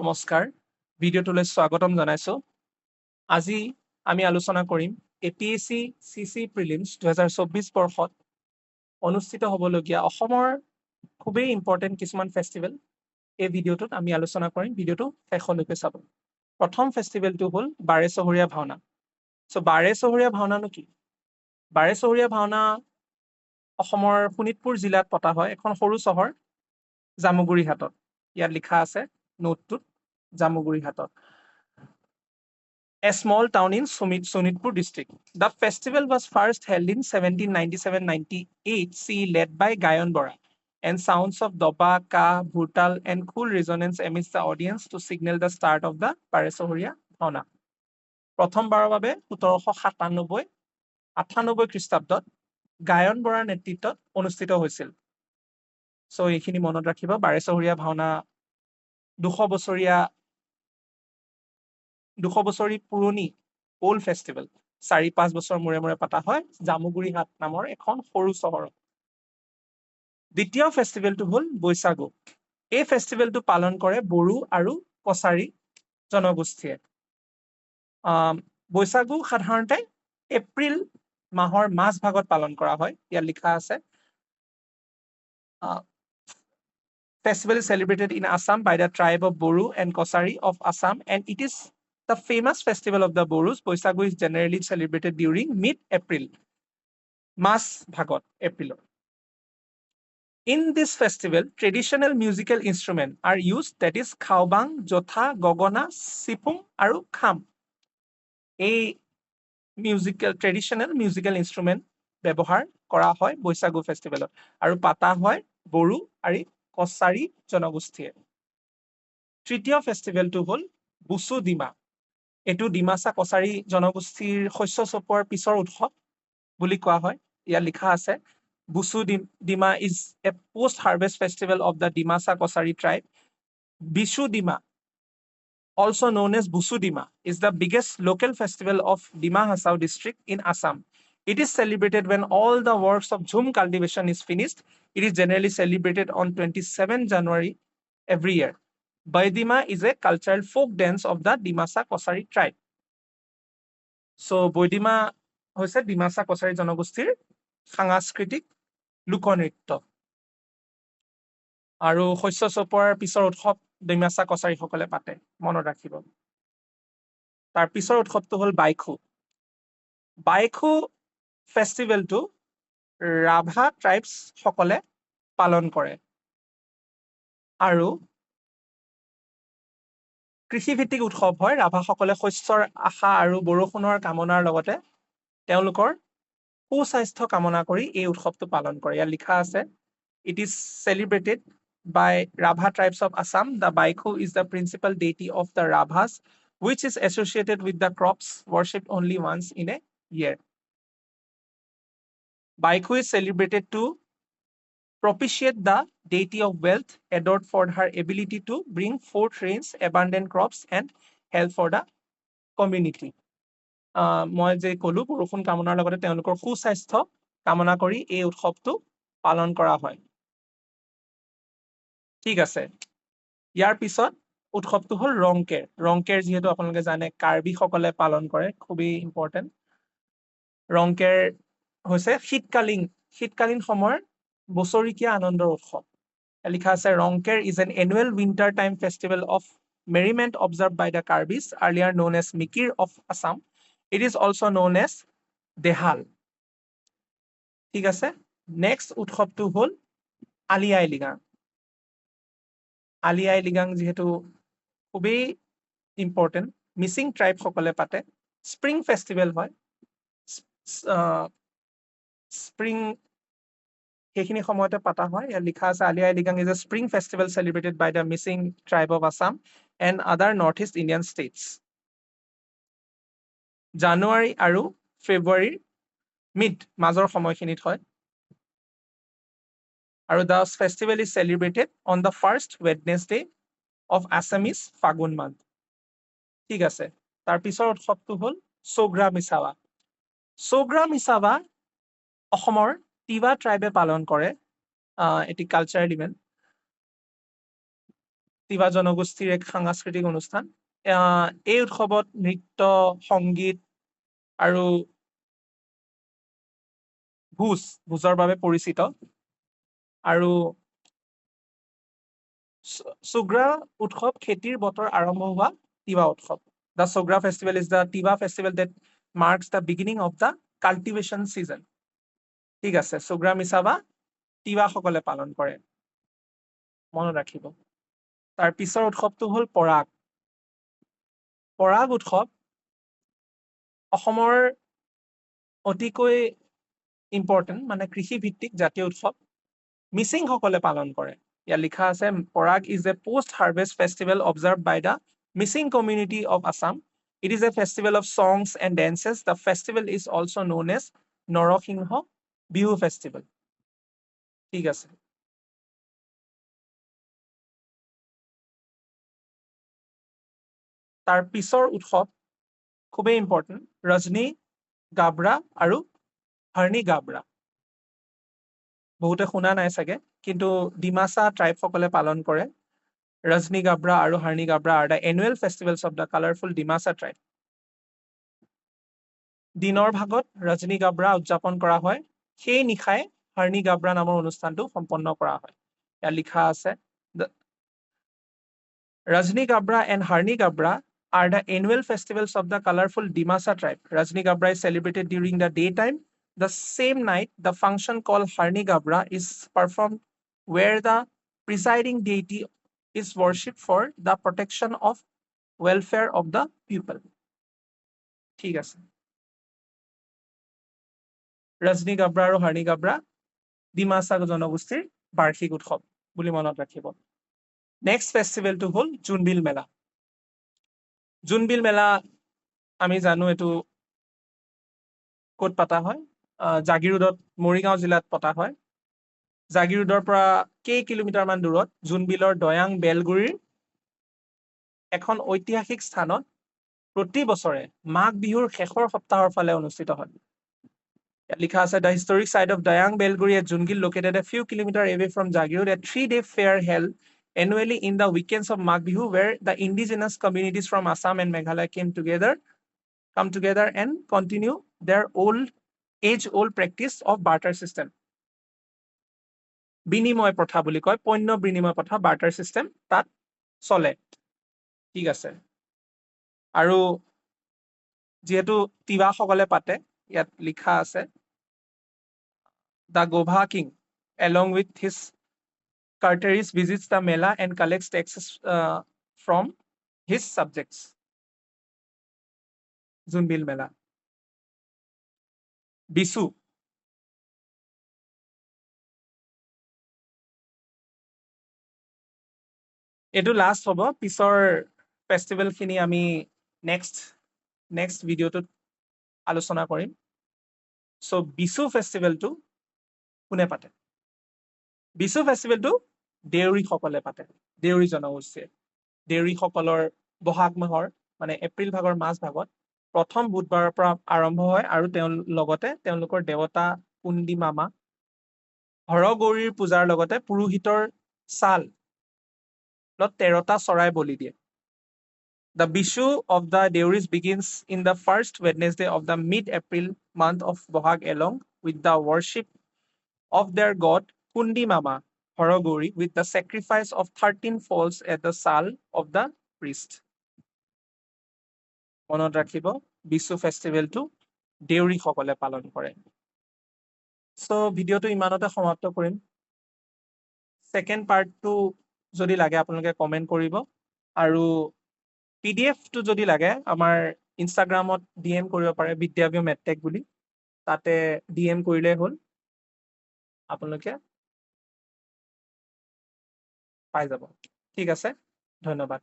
নমস্কাৰ ভিডিঅ'টোলৈ স্বাগতম জনাইছো আজি আমি আলোচনা কৰিম এপিএসসি সিসি প্ৰিলিমছ 2024 বৰ্ষত অনুষ্ঠিত হ'বলগীয়া অসমৰ খুবেই ইম্পৰ্টেন্ট কিছুমান ফেষ্টিভেল এই ভিডিঅ'টোত আমি আলোচনা কৰিম ভিডিঅ'টো শেষলৈকে চাব প্ৰথম ফেষ্টিভেলটো হ'ল বাৰেচহৰীয়া ভাওনা সো বাৰেচহৰীয়া ভাওনানো কি বাৰেচহৰীয়া ভাওনা অসমৰ শোণিতপুৰ জিলাত পতা হয় এখন সৰু চহৰ জামুগুৰিহাটত ইয়াত লিখা আছে নোটটোত জামুগুৰিহাটত a small town in Sonitpur district. The festival was first held in 1797-98 C led by Gayan Bora and sounds of doba, ka, bhutal and cool resonance amidst the audience to signal the start of the Baresohoria Bhauna. প্ৰথমবাৰৰ বাবে 1797-98 খ্ৰীষ্টাব্দত গায়ন বৰাৰ নেতৃত্বত অনুষ্ঠিত হৈছিল so এইখিনি মনত ৰাখিব বাৰেচহৰীয়া ভাওনা 200 বছৰী পুৰণি ওল্ড ফেষ্টিভেল 4-5 বছৰ মূৰে মূৰে পতা হয় জামুগুৰিহাট নামৰ এখন সৰু চহৰত দ্বিতীয় ফেষ্টিভেলটো হ'ল বৈশাগু এই ফেষ্টিভেলটো পালন কৰে বড়ো আৰু কছাৰী জনগোষ্ঠীয়ে বৈশাগু সাধাৰণতে এপ্ৰিল মাহৰ মাজ ভাগত পালন কৰা হয় ইয়াত লিখা আছে festival is celebrated in Assam by the tribe of Boru and Kosari of Assam and it is the famous festival of the Borus. Boisagu is generally celebrated during mid-April. Mas Bhagot, April. In this festival, traditional musical instruments are used, that is Khaobang, Jotha, Gogona, Sipum, aru Kham. A traditional musical instrument ব্যবহাৰ কৰা হয় বৈশাগু ফেষ্টিভেলত আৰু পাতা হয় বড়ো আৰু কছাৰী জনগোষ্ঠীয়ে তৃতীয় ফেষ্টিভেলটো হ'ল বুসু ডিমা এটো ডিমাসা কছাৰী জনগোষ্ঠীৰ শস্য চপোৱাৰ পিছৰ উৎসৱ বুলি কোৱা হয় ইয়াত লিখা আছে বুসু Dima is a post harvest festival of the Dimasa Kosari tribe. Bishu Dima, also known as Busu Dima, is the biggest local festival of Dima Hasao district in Assam. It is celebrated when all the works of Jhum cultivation is finished. It is generally celebrated on 27 January every year. Baidima is a cultural folk dance of the Dimasa Kosari tribe. So Baidima হৈছে ডিমাসা কছাৰী জনগোষ্ঠীৰ সাংস্কৃতিক লোকনৃত্য আৰু শস্য চপোৱাৰ পিছৰ উৎসৱ ডিমাসা কছাৰীসকলে পাতে মনত ৰাখিব তাৰ পিছৰ উৎসৱটো হ'ল বাইখু বাইখু ফেষ্টিভেলটো ৰাভা ট্ৰাইবছ সকলে পালন কৰে আৰু কৃষিভিত্তিক উৎসৱ হয় ৰাভাসকলে শস্যৰ আশা আৰু বৰষুণৰ কামনাৰ লগতে তেওঁলোকৰ সুস্বাস্থ্য কামনা কৰি এই উৎসৱটো পালন কৰে ইয়াত লিখা আছে it is celebrated by Rabha tribes of Assam. The Baikhu is the principal deity of the Rabhas, which is associated with the crops worshipped only once in a year. Baikhu is celebrated to propitiate the deity of wealth, adored for her ability to bring forth rains, abundant crops, and health for the community. মই যে ক'লো বৰষুণ কামনাৰ লগতে তেওঁলোকৰ সুস্বাস্থ্য কামনা কৰি এই উৎসৱটো পালন কৰা হয় ঠিক আছে ইয়াৰ পিছত উৎসৱটো হ'ল ৰংকেৰ যিহেতু আপোনালোকে জানে কাৰ্বি সকলে পালন কৰে খুবেই ইম্পৰ্টেন্ট ৰংকেৰ হৈছে শীতকালীন সময়ৰ বছৰিকীয়া আনন্দৰ উৎসৱ লিখা আছে ৰংকেৰ is an annual winter time festival of merriment observed by the Karbis, earlier known as Mikir of Assam. It is also known as Dehal. ঠিক আছে নেক্সট উৎসৱটো হ'ল আলি আই লিগাং যেহেতু খুবেই ইম্পৰ্টেন্ট মিচিং ট্ৰাইব সকলে পাতে স্প্ৰিং ফেষ্টিভেল হয় স্প্ৰিং সেইখিনি সময়তে পাতা হয় ইয়াত লিখা আছে আলি আই Ligang is a spring festival celebrated by the Missing tribe of Assam and other northeast Indian states. জানুৱাৰী আৰু ফেব্ৰুৱাৰীৰ মাজৰ সময়খিনিত হয় আৰু the festival is celebrated on the first Wednesday of Assamese Fagun month. ঠিক আছে তাৰ পিছৰ উৎসৱটো হ'ল সোগ্ৰা মিছাৱা অসমৰ তিৱা ট্ৰাইবে পালন কৰে এটি কালচাৰেল ইভেন্ট তিৱা জনগোষ্ঠীৰ এক সাংস্কৃতিক অনুষ্ঠান এই উৎসৱত নৃত্য সংগীত আৰু ভোজৰ বাবে পৰিচিত আৰু সুগ্ৰা উৎসৱ খেতিৰ বতৰ আৰম্ভ হোৱা তিৱা উৎসৱ The Sogra festival is the Tiva festival that marks the beginning of the cultivation season. ঠিক আছে সুগ্ৰা মিছাবা তিৱা সকলে পালন কৰে মনত ৰাখিব তাৰ পিছৰ উৎসৱটো হ'ল পৰাগ উৎসৱ অসমৰ অতিকৈ ইম্পৰ্টেণ্ট মানে কৃষি ভিত্তিক জাতীয় উৎসৱ মিচিং সকলে পালন কৰে ইয়াত লিখা আছে পৰাগ is a post harvest festival observed by the Missing community of Assam. It is a festival of songs and dances. The festival is also known as Norosingho Bihu Festival. ঠিক আছে তাৰ পিছৰ উৎসৱ খুবেই ইম্পৰ্টেণ্ট ৰজনী গাবৰা আৰু হাৰ্নি গাবৰা বহুতে শুনা নাই চাগে কিন্তু ডিমাছা ট্ৰাইব সকলে পালন কৰে Rajni Gabra আৰু Harni Gabra are the annual festivals of the colorful Dimasa tribe. দিনৰ ভাগত ৰজনী গাবৰা উদযাপন কৰা হয় সেই নিশাই হাৰ্নি গাবৰা নামৰ অনুষ্ঠানটো সম্পন্ন কৰা হয় ইয়াত লিখা আছে Rajni Gabra and Harni Gabra are the annual festivals of the colorful Dimasa tribe. Rajni Gabra is celebrated during the daytime. The same night, the function called Harni Gabra is performed where the presiding deity is worshipped for the protection of welfare of the people. ঠিক আছে ৰজনী গাবৰা আৰু হাৰ্নি গাবৰা ডিমাছা জনগোষ্ঠীৰ বাৰ্ষিক উৎসৱ বুলি মনত ৰাখিব next ফেষ্টিভেলটো হ'ল জোনবিল মেলা জোনবিল মেলা আমি জানো এইটো ক'ত পতা হয় জাগিৰোডত মৰিগাঁও জিলাত পতা হয় জাগিৰোডৰ পৰা কেই কিলোমিটাৰ মান দূৰত জোনবিলৰ দয়াং বেলগুৰিৰ এখন ঐতিহাসিক স্থানত প্ৰতি বছৰে মাঘ বিহুৰ শেষৰ সপ্তাহৰ ফালে অনুষ্ঠিত হয় লিখা আছে the historic site of Dayang Belguri at Jungil located a few kilometers away from Jagirod a 3-day fair held annually in the weekends of Magh Bihu where the indigenous communities from Assam and Meghalaya come together and continue their age-old practice of barter system. বিনিময় প্ৰথা বুলি কয় পণ্য বিনিময় প্ৰথা barter system তাত চলে ঠিক আছে আৰু যেহেতু তিৱা সকলে পাতে ইয়াত লিখা আছে The Gobha king along with his courtiers visits the Mela and collects taxes from his subjects. Zunbil Mela. Bisu. এইটো লাষ্ট হ'ব পিছৰ ফেষ্টিভেল খিনি আমি নেক্সট ভিডিঅ'টোত আলোচনা কৰিম সো বিশু ফেষ্টিভেলটো কোনে পাতে বিশু ফেষ্টিভেলটো দেউৰী সকলে পাতে দেউৰী জনগোষ্ঠীয়ে দেউৰী সকলৰ বহাগ মাহৰ মানে এপ্ৰিল ভাগৰ মাজ ভাগত প্ৰথম বুধবাৰৰ পৰা আৰম্ভ হয় আৰু লগতে তেওঁলোকৰ দেৱতা কুণ্ডী মামা হৰগৌৰীৰ পূজাৰ লগতে পুৰোহিতৰ ছাল 13টা চৰাই বলি দিয়ে The Bishu of the Deuris begins in the first Wednesday of the mid-April month of Bohag along with the worship of their god Kundi Mama Horogori with the sacrifice of 13 foals at the sal of the priest. মনত ৰাখিব বিশু ফেষ্টিভেলটো দেউৰী সকলে পালন কৰে so ভিডিঅ'টো ইমানতে সমাপ্ত কৰিম second পাৰ্টটো যদি লাগে আপোনালোকে কমেন্ট কৰিব আৰু পিডিএফটো যদি লাগে আমাৰ ইনষ্টাগ্ৰামত ডিএম কৰিব পাৰে বিদ্যাব্য মেটটেক বুলি তাতে ডিএম কৰিলে হ'ল আপোনালোকে পাই যাব ঠিক আছে ধন্যবাদ